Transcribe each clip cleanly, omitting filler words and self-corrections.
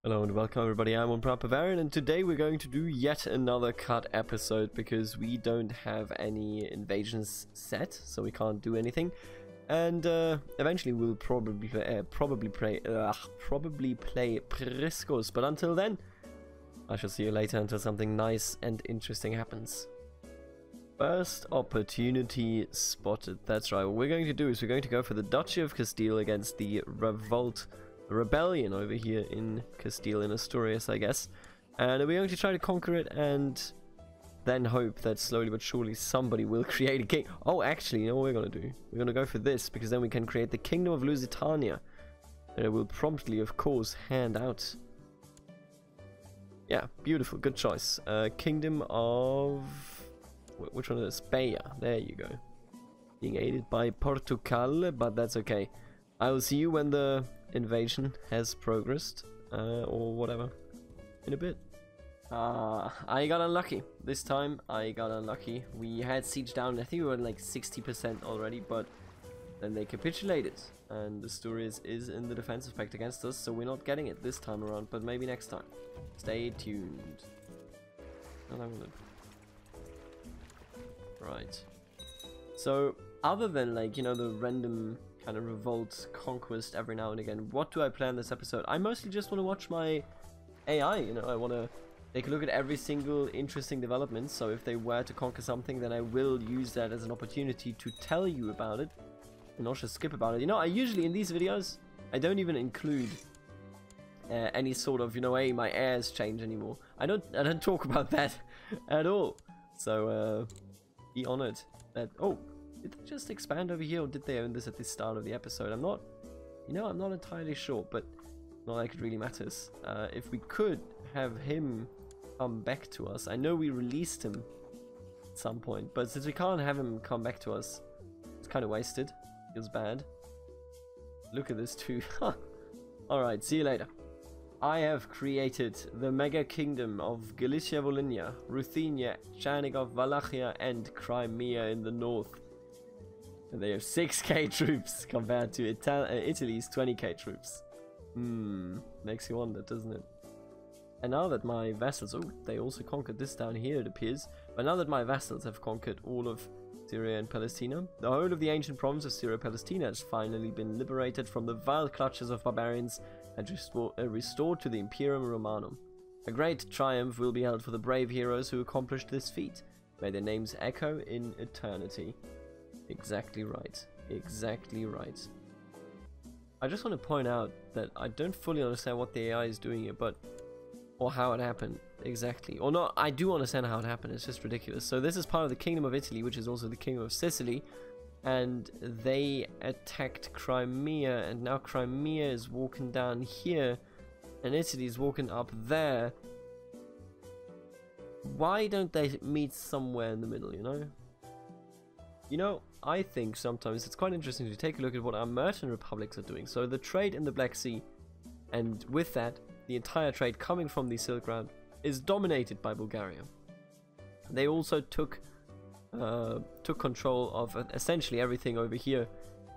Hello and welcome everybody, I'm Bavarian, and today we're going to do yet another cut episode because we don't have any invasions set, so we can't do anything. And eventually we'll probably play Priscus, but until then, I shall see you later until something nice and interesting happens. First opportunity spotted. That's right, what we're going to do is we're going to go for the Duchy of Castile against the rebellion over here in Castile, in Asturias, I guess. And we're going to try to conquer it and then hope that slowly but surely somebody will create a king. Oh, actually, you know what we're going to do? We're going to go for this, because then we can create the Kingdom of Lusitania. And it will promptly, of course, hand out. Yeah, beautiful, good choice. Kingdom of... which one is this? Bayer, there you go. Being aided by Portugal, but that's okay. I will see you when the invasion has progressed, or whatever, in a bit. I got unlucky. This time, I got unlucky. We had siege down, I think we were like 60% already, but then they capitulated. And Asturias is in the defensive pact against us, so we're not getting it this time around, but maybe next time. Stay tuned. Right. So, other than, like, you know, the random kind of revolt, conquest every now and again, what do I plan this episode? I mostly just want to watch my AI, you know, I want to take a look at every single interesting development, so if they were to conquer something, then I will use that as an opportunity to tell you about it, and not just skip about it. You know, I usually, in these videos, I don't even include any sort of, you know, hey, my heirs change anymore. I don't talk about that at all, so, be honored that, oh, did they just expand over here, or did they own this at the start of the episode? I'm not, you know, I'm not entirely sure, but not like it really matters. If we could have him come back to us, I know we released him at some point, but since we can't have him come back to us, it's kind of wasted. Feels bad. Look at this too. Alright, see you later. I have created the mega kingdom of Galicia, Volhynia, Ruthenia, Chernihiv, Wallachia, and Crimea in the north. And they have 6k troops compared to Italy's 20k troops. Makes you wonder, doesn't it? And now that my vassals... oh, they also conquered this down here, it appears. But now that my vassals have conquered all of Syria and Palestina, the whole of the ancient province of Syria-Palestina has finally been liberated from the vile clutches of barbarians and restored to the Imperium Romanum. A great triumph will be held for the brave heroes who accomplished this feat. May their names echo in eternity. Exactly right. Exactly right. I just want to point out that I don't fully understand what the AI is doing here, but... or how it happened, exactly. Or not, I do understand how it happened, it's just ridiculous. So this is part of the Kingdom of Italy, which is also the Kingdom of Sicily. And they attacked Crimea, and now Crimea is walking down here, and Italy is walking up there. Why don't they meet somewhere in the middle, you know? You know, I think sometimes it's quite interesting to take a look at what our merchant republics are doing. So the trade in the Black Sea, and with that, the entire trade coming from the Silk Road, is dominated by Bulgaria. They also took control of essentially everything over here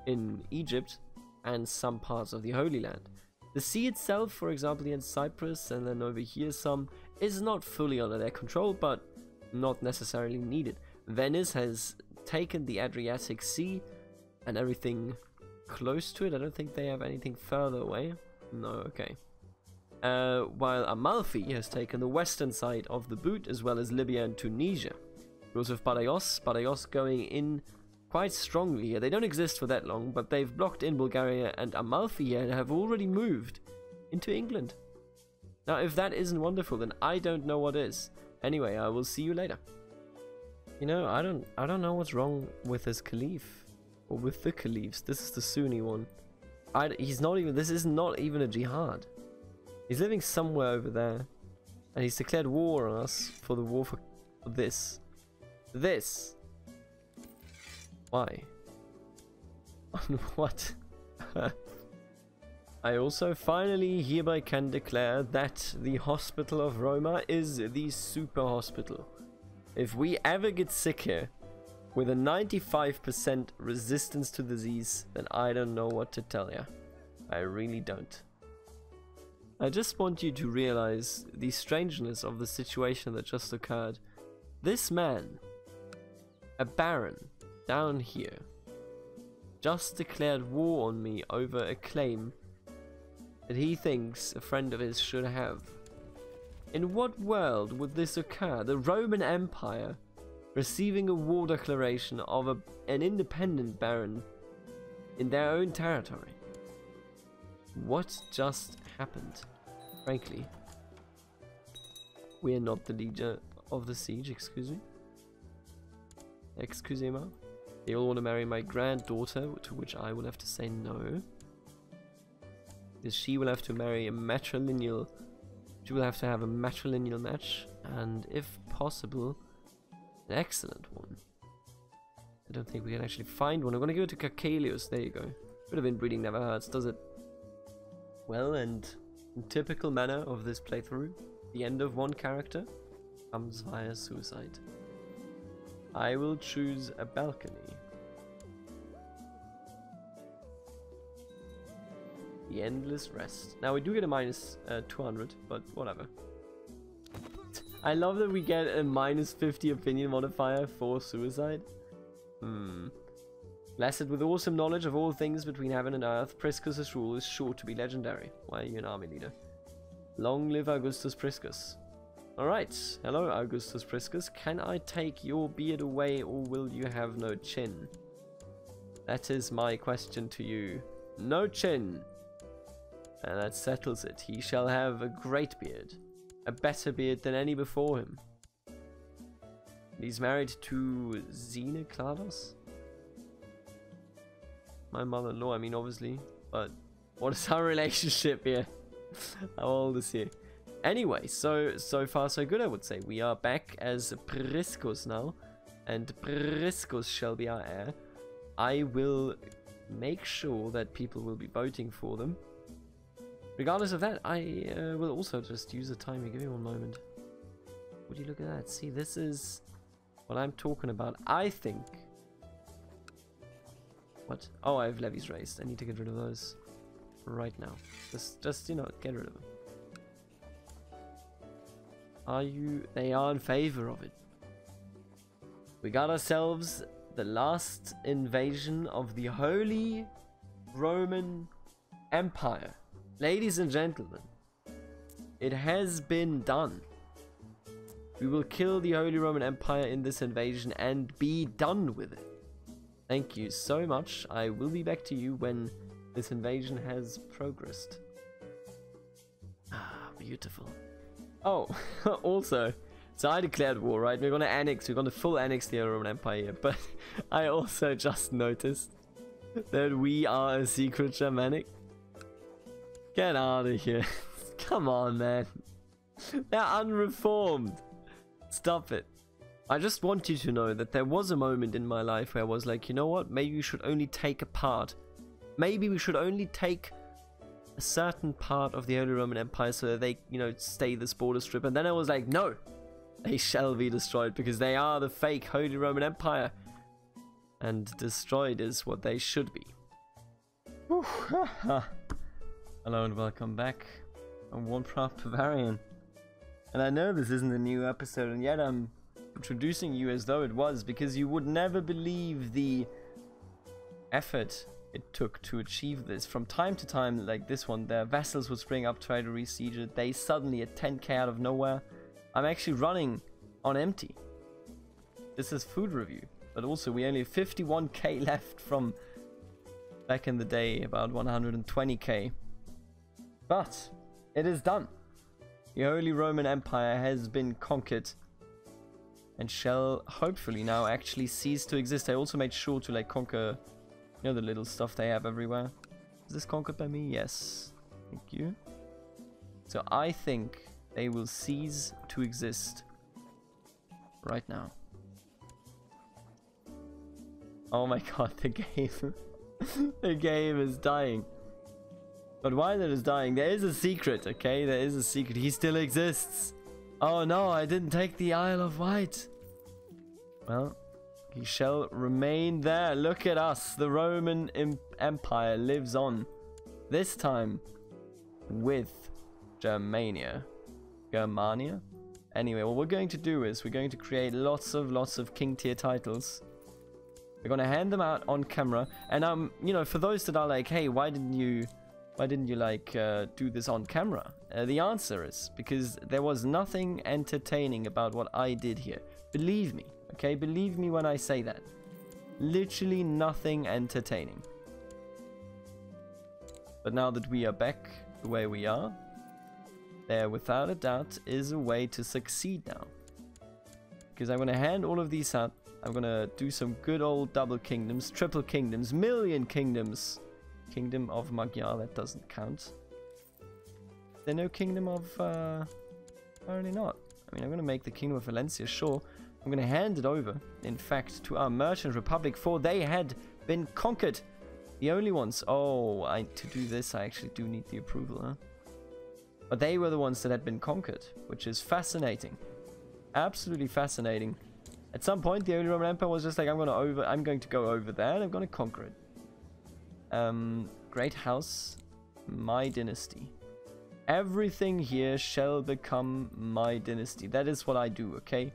in Egypt and some parts of the Holy Land. The sea itself, for example, in Cyprus, and then over here some, is not fully under their control, but not necessarily needed. Venice has taken the Adriatic Sea and everything close to it. I don't think they have anything further away. No, okay. While Amalfi has taken the western side of the boot, as well as Libya and Tunisia. We also have Badajoz going in quite strongly here. They don't exist for that long, but they've blocked in Bulgaria, and Amalfi and have already moved into England. Now, if that isn't wonderful, then I don't know what is. Anyway, I will see you later. You know, I don't know what's wrong with this caliph, or with the caliphs. This is the Sunni one. He's not even. This is not even a jihad. He's living somewhere over there, and he's declared war on us for the war for this. This. Why? On what? I also finally hereby can declare that the hospital of Roma is the super hospital. If we ever get sick here with a 95% resistance to disease, then I don't know what to tell you. I really don't. I just want you to realize the strangeness of the situation that just occurred. This man, a baron down here, just declared war on me over a claim that he thinks a friend of his should have. In what world would this occur? The Roman Empire receiving a war declaration of an independent baron in their own territory. What just happened? Frankly, we're not the leader of the siege, excuse me. Excusez-moi. They all want to marry my granddaughter, to which I will have to say no. Because she will have to marry a matrilineal... She will have to have a matrilineal match, and if possible, an excellent one. I don't think we can actually find one. I'm going to give it to Cacalius. There you go. Bit of inbreeding never hurts, does it? Well, and in typical manner of this playthrough, the end of one character comes via suicide. I will choose a balcony. The endless rest. Now we do get a minus 200, but whatever. I love that we get a minus 50 opinion modifier for suicide. Blessed with awesome knowledge of all things between heaven and earth, Priscus' rule is sure to be legendary. Why are you an army leader? Long live Augustus Priscus. Alright, hello Augustus Priscus. Can I take your beard away or will you have no chin? That is my question to you. No chin. And that settles it. He shall have a great beard. A better beard than any before him. He's married to Xenoclados? My mother-in-law, I mean, obviously. But what is our relationship here? How old is he? Anyway, so far so good, I would say. We are back as Priscus now. And Priscus shall be our heir. I will make sure that people will be voting for them. Regardless of that, I will also just use the timer. Give me one moment. Would you look at that? See, this is what I'm talking about. I think... What? Oh, I have levies raised. I need to get rid of those right now. Just you know, get rid of them. Are you... They are in favor of it. We got ourselves the last invasion of the Holy Roman Empire. Ladies and gentlemen, it has been done. We will kill the Holy Roman Empire in this invasion and be done with it. Thank you so much. I will be back to you when this invasion has progressed. Ah, beautiful. Oh, also, so I declared war, right? We're gonna full annex the Holy Roman Empire here, but I also just noticed that we are a secret Germanic. Get out of here. Come on, man. They're unreformed. Stop it. I just want you to know that there was a moment in my life where I was like, you know what? Maybe we should only take a part. Maybe we should only take a certain part of the Holy Roman Empire so that they, you know, stay this border strip. And then I was like, no. They shall be destroyed because they are the fake Holy Roman Empire. And destroyed is what they should be. Hello and welcome back. I'm one proud Bavarian. And I know this isn't a new episode, and yet I'm introducing you as though it was, because you would never believe the effort it took to achieve this. From time to time, like this one, their vassals would spring up, try to besiege it. They suddenly at 10k out of nowhere. I'm actually running on empty. This is food review, but also we only have 51k left from back in the day, about 120k. But it is done. The Holy Roman Empire has been conquered and shall hopefully now actually cease to exist. I also made sure to like conquer, you know, the little stuff they have everywhere. Is this conquered by me? Yes. Thank you. So I think they will cease to exist right now. Oh my god, the game. The game is dying. But while it is dying, there is a secret, okay? There is a secret. He still exists. Oh no, I didn't take the Isle of Wight. Well, he shall remain there. Look at us. The Roman Empire lives on. This time with Germania. Anyway, what we're going to do is we're going to create lots of king tier titles. We're gonna hand them out on camera, and you know, for those that are like, hey, why didn't you like do this on camera? The answer is because there was nothing entertaining about what I did here. Believe me, okay? Believe me when I say that. Literally nothing entertaining. But now that we are back the way we are, there without a doubt is a way to succeed now. Because I'm gonna hand all of these out. I'm gonna do some good old double kingdoms, triple kingdoms, million kingdoms. Kingdom of Magyar, that doesn't count. Is there no kingdom of... apparently not. I mean, I'm gonna make the kingdom of Valencia, sure. I'm gonna hand it over, in fact, to our merchant republic, for they had been conquered. The only ones. Oh, to do this, I actually do need the approval, huh? But they were the ones that had been conquered, which is fascinating. Absolutely fascinating. At some point, the Holy Roman Empire was just like, I'm going to go over there and I'm going to conquer it. Great house, my dynasty. Everything here shall become my dynasty. That is what I do, okay?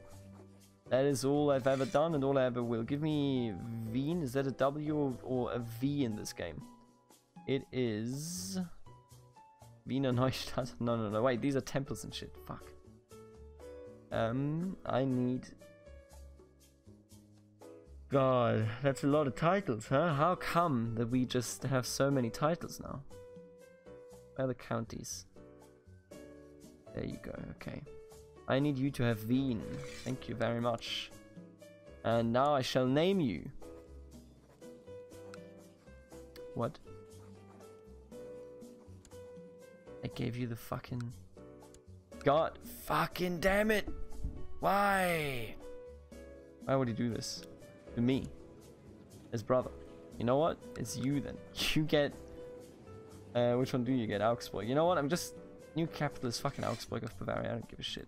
That is all I've ever done and all I ever will. Give me Wien. Is that a W or a V in this game? It is... Wiener Neustadt. No. Wait, these are temples and shit. Fuck. I need... God, that's a lot of titles, huh? How come that we just have so many titles now? Where are the counties? There you go, okay. I need you to have Wien. Thank you very much. And now I shall name you. What? I gave you the fucking... God fucking damn it! Why? Why would he do this? To me. His brother. You know what? It's you then. You get... which one do you get? Augsburg. You know what? I'm just... New capital is fucking Augsburg of Bavaria. I don't give a shit.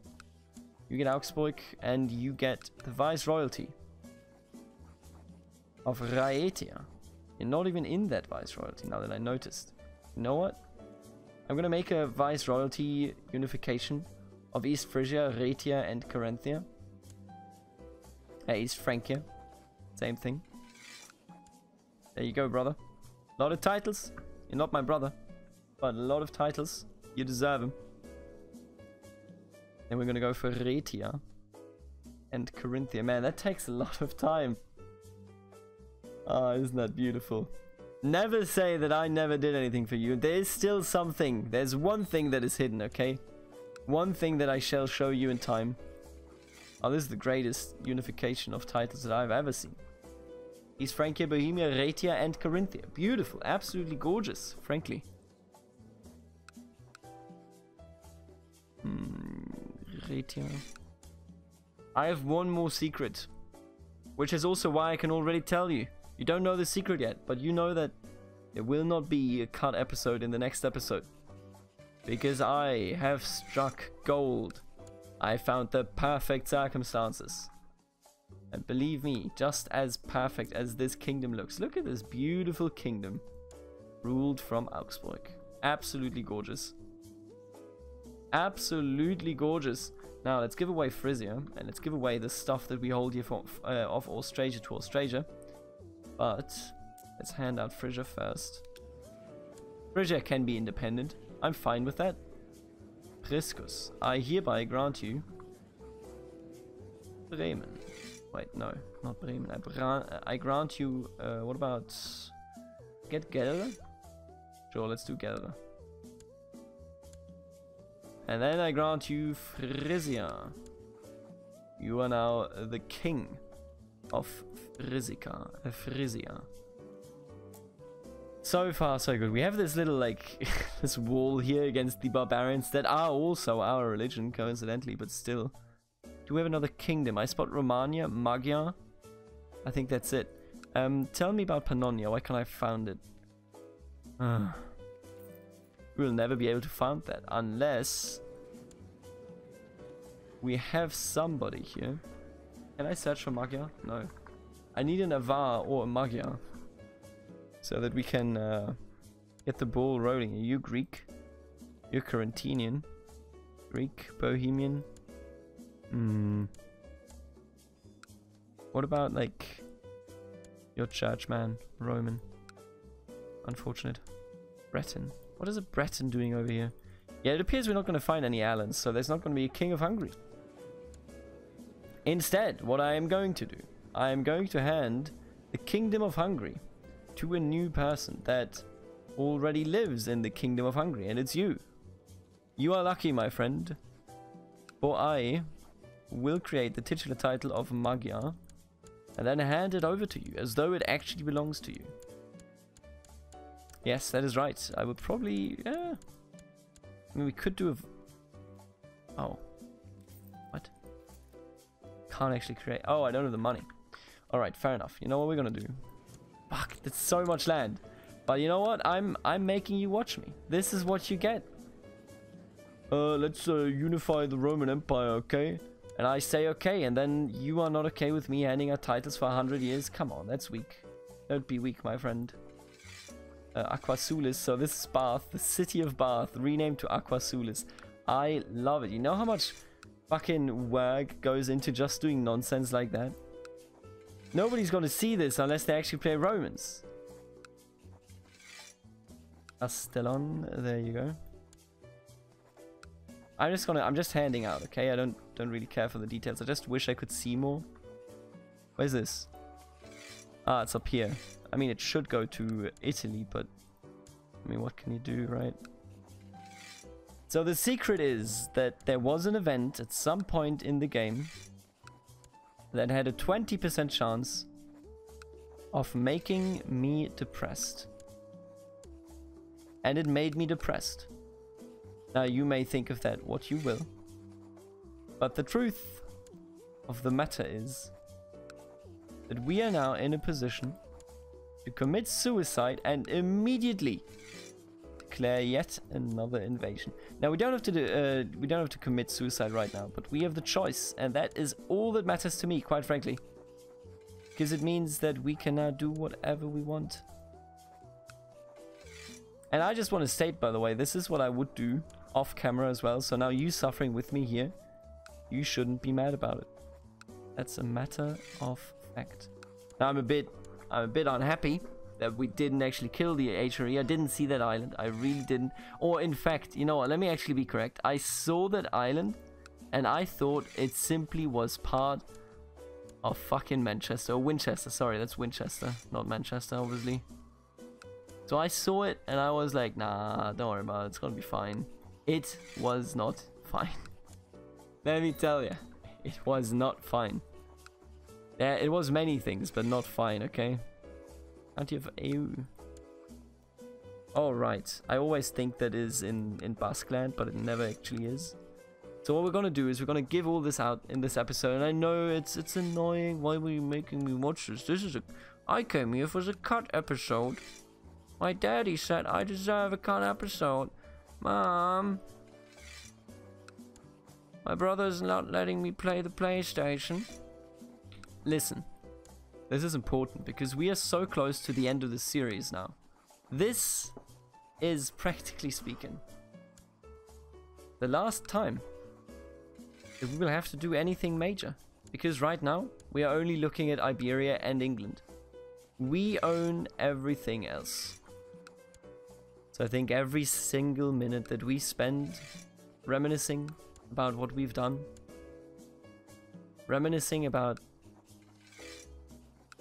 You get Augsburg and you get the Viceroyalty of Raetia. You're not even in that Viceroyalty now that I noticed. You know what? I'm gonna make a Viceroyalty unification of East Frisia, Raetia and Carinthia. East Francia. Same thing. There you go, brother. A lot of titles. You're not my brother. But a lot of titles. You deserve them. Then we're gonna go for Raetia and Carinthia. Man, that takes a lot of time. Ah, isn't that beautiful? Never say that I never did anything for you. There is still something. There's one thing that is hidden, okay? One thing that I shall show you in time. Oh, this is the greatest unification of titles that I've ever seen. East Francia, Bohemia, Raetia, and Carinthia. Beautiful. Absolutely gorgeous, frankly. Raetia. I have one more secret. Which is also why I can already tell you. You don't know the secret yet, but you know that there will not be a cut episode in the next episode. Because I have struck gold. I found the perfect circumstances. And believe me, just as perfect as this kingdom looks. Look at this beautiful kingdom. Ruled from Augsburg. Absolutely gorgeous. Absolutely gorgeous. Now let's give away Frisia. And let's give away the stuff that we hold here for, of Austrasia to Austrasia. But let's hand out Frisia first. Frisia can be independent. I'm fine with that. Priscus, I hereby grant you Bremen. Wait, no, not Bremen. I grant you, what about... Get Gelder? Sure, let's do Gelder. And then I grant you Frisia. You are now the king of Frisia. So far, so good. We have this little, like, this wall here against the barbarians that are also our religion, coincidentally, but still. Do we have another kingdom? I spot Romania, Magyar. I think that's it. Tell me about Pannonia. Why can't I found it? We'll never be able to found that unless we have somebody here. Can I search for Magyar? No. I need an Avar or a Magyar so that we can get the ball rolling. Are you Greek? You're Carinthian. Greek, Bohemian. What about, like, your churchman, Roman? Unfortunate. Breton. What is a Breton doing over here? Yeah, it appears we're not going to find any Alans, so there's not going to be a king of Hungary. Instead, what I am going to do, I am going to hand the Kingdom of Hungary to a new person that already lives in the Kingdom of Hungary, and it's you. You are lucky, my friend, for I will create the titular title of Magyar and then hand it over to you as though it actually belongs to you. Yes, that is right. I would probably... I mean, we could do a... Oh. What? Can't actually create... Oh, I don't have the money. Alright, fair enough. You know what we're gonna do? Fuck, that's so much land. But you know what? I'm making you watch me. This is what you get. Let's unify the Roman Empire, okay? And I say okay, and then you are not okay with me handing out titles for 100 years? Come on, that's weak. Don't be weak, my friend. Aquasulis, so this is Bath, the city of Bath, renamed to Aquasulis. I love it. You know how much fucking work goes into just doing nonsense like that? Nobody's gonna see this unless they actually play Romans. Castellon, there you go. I'm just handing out, okay? I don't really care for the details. I just wish I could see more. Where's this? Ah, it's up here. I mean, it should go to Italy, but I mean, what can you do, right? So the secret is that there was an event at some point in the game that had a 20% chance of making me depressed. And it made me depressed. Now, you may think of that what you will. But the truth of the matter is that we are now in a position to commit suicide and immediately declare yet another invasion. Now, we don't have to commit suicide right now, but we have the choice, and that is all that matters to me, quite frankly. Because it means that we can now do whatever we want. And I just want to state, by the way, this is what I would do off camera as well. So now you suffering with me here, you shouldn't be mad about it. That's a matter of fact. Now I'm a bit unhappy that we didn't actually kill the HRE. I didn't see that island. I really didn't. Or in fact, you know what? Let me actually be correct. I saw that island and I thought it simply was part of fucking Manchester. Or Winchester. Sorry, that's Winchester, not Manchester, obviously. So I saw it and I was like, nah, don't worry about it. It's gonna be fine. It was not fine. Let me tell you, it was not fine. Yeah, it was many things, but not fine, okay? Can't you have EU? Oh, right. I always think that is in Basqueland, but it never actually is. So what we're gonna do is we're gonna give all this out in this episode, and I know it's annoying. Why were you making me watch this? I came here for the cut episode. My daddy said I deserve a cut episode. Mom, my brother's not letting me play the PlayStation. Listen, this is important because we are so close to the end of the series now. This is, practically speaking, the last time that we will have to do anything major. Because right now, we are only looking at Iberia and England. We own everything else. So I think every single minute that we spend reminiscing about what we've done, reminiscing about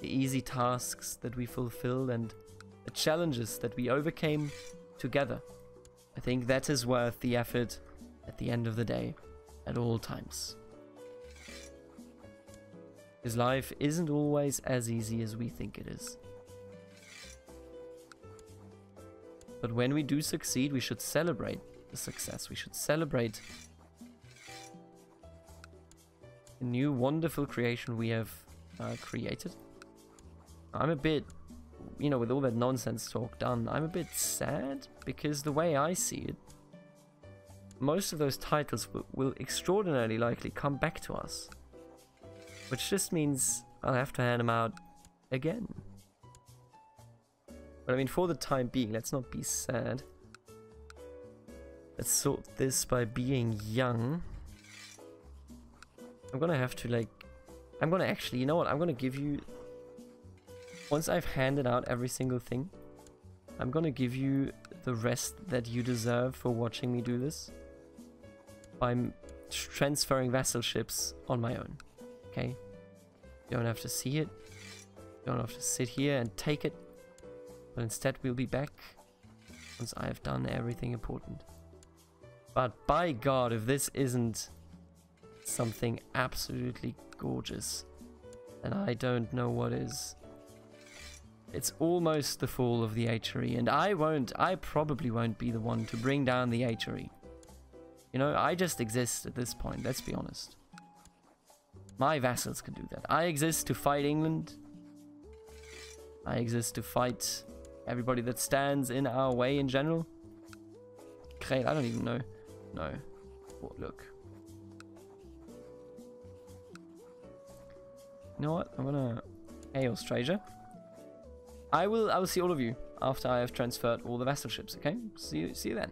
the easy tasks that we fulfilled and the challenges that we overcame together, I think that is worth the effort at the end of the day, at all times. Because life isn't always as easy as we think it is. But when we do succeed, we should celebrate the success. We should celebrate the new wonderful creation we have created. I'm a bit, you know, with all that nonsense talk done, I'm a bit sad because the way I see it, most of those titles will extraordinarily likely come back to us. Which just means I'll have to hand them out again. But I mean, for the time being, let's not be sad. Let's sort this by being young. I'm gonna have to like... I'm gonna actually... You know what? I'm gonna give you... Once I've handed out every single thing, I'm gonna give you the rest that you deserve for watching me do this. By transferring vassal ships on my own. Okay? You don't have to see it. You don't have to sit here and take it. But instead we'll be back once I have done everything important. But by God, if this isn't something absolutely gorgeous, then I don't know what is. It's almost the fall of the H.R.E. and I probably won't be the one to bring down the H.R.E. You know, I just exist at this point, let's be honest. My vassals can do that. I exist to fight England. I exist to fight everybody that stands in our way in general. Great, I don't even know. No. Oh, look. You know what? I'm gonna... Hey, Austrasia. I will see all of you after I have transferred all the vassal ships, okay? See you then.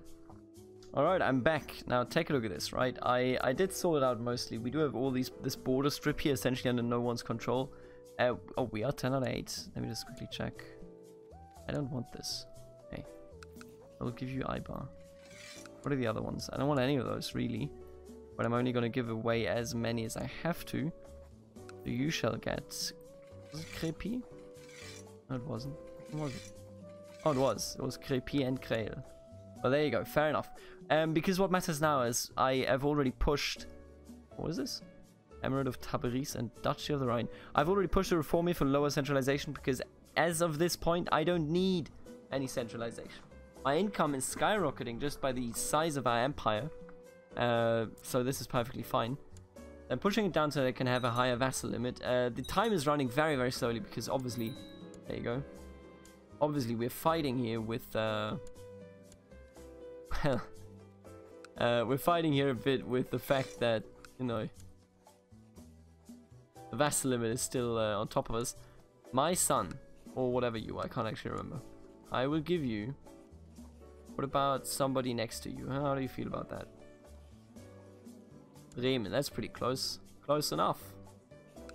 Alright, I'm back. Now take a look at this, right? I did sort it out mostly. We do have all this border strip here essentially under no one's control. Oh, we are 10 out of 8. Let me just quickly check. I don't want this. Hey. I will give you Ibar. What are the other ones? I don't want any of those, really. But I'm only going to give away as many as I have to. So you shall get... Was it Crépy? No, it wasn't. What was it? Oh, it was. It was Crépy and Creil. Well, there you go. Fair enough. Because what matters now is I have already pushed... What is this? Emirate of Tabriz and Duchy of the Rhine. I've already pushed the reform here for lower centralization because as of this point, I don't need any centralization. My income is skyrocketing just by the size of our empire. So this is perfectly fine. I'm pushing it down so they can have a higher vassal limit. The time is running very, very slowly because obviously... There you go. Obviously, we're fighting here with... we're fighting here a bit with the fact that, you know... The vassal limit is still on top of us. My son, or whatever you, I can't actually remember. I will give you... What about somebody next to you? How do you feel about that? Bremen, that's pretty close. Close enough.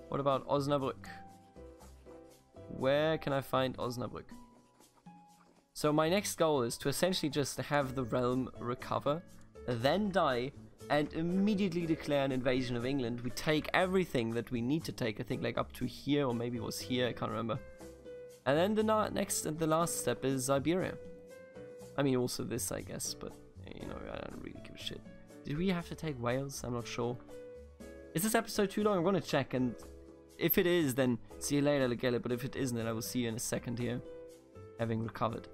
What about Osnabrück? Where can I find Osnabrück? So my next goal is to essentially just have the realm recover, then die, and immediately declare an invasion of England. We take everything that we need to take, I think like up to here, or maybe it was here, I can't remember. And then the next and the last step is Iberia. I mean also this, I guess, but you know, I don't really give a shit. Did we have to take Wales? I'm not sure. Is this episode too long? I'm gonna check, and if it is, then see you later, Legele, but if it isn't, then I will see you in a second here, having recovered.